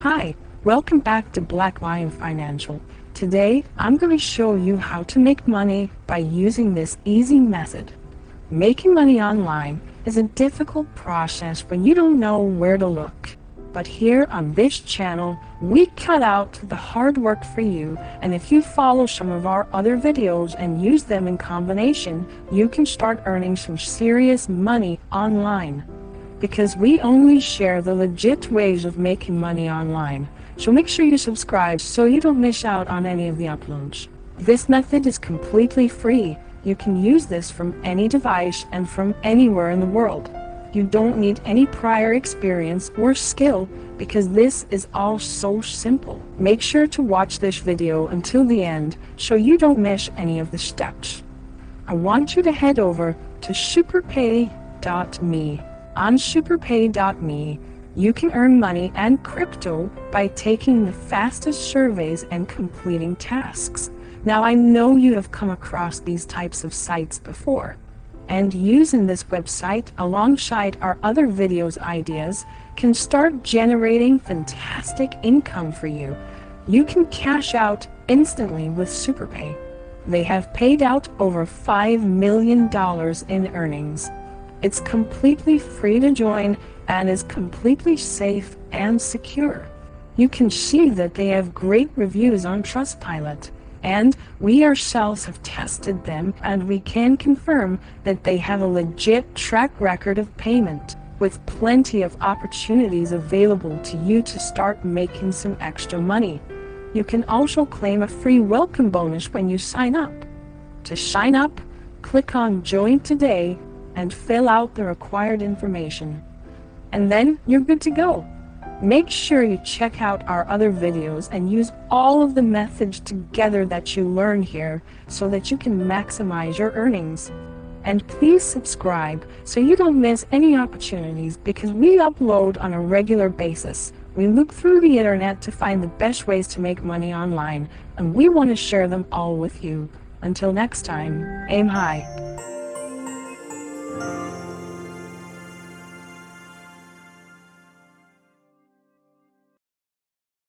Hi, welcome back to Black Lion Financial. Today, I'm going to show you how to make money by using this easy method. Making money online is a difficult process when you don't know where to look. But here on this channel, we cut out the hard work for you, and if you follow some of our other videos and use them in combination, you can start earning some serious money online. Because we only share the legit ways of making money online. So make sure you subscribe so you don't miss out on any of the uploads. This method is completely free. You can use this from any device and from anywhere in the world. You don't need any prior experience or skill because this is all so simple. Make sure to watch this video until the end so you don't miss any of the steps. I want you to head over to superpay.me. On superpay.me, you can earn money and crypto by taking the fastest surveys and completing tasks. Now, I know you have come across these types of sites before, and using this website alongside our other videos ideas can start generating fantastic income for you. You can cash out instantly with Superpay. They have paid out over $5 million in earnings. It's completely free to join and is completely safe and secure. You can see that they have great reviews on Trustpilot, and we ourselves have tested them and we can confirm that they have a legit track record of payment, with plenty of opportunities available to you to start making some extra money. You can also claim a free welcome bonus when you sign up. To sign up, click on Join Today and fill out the required information. And then you're good to go. Make sure you check out our other videos and use all of the methods together that you learn here so that you can maximize your earnings. And please subscribe so you don't miss any opportunities because we upload on a regular basis. We look through the internet to find the best ways to make money online, and we want to share them all with you. Until next time, aim high.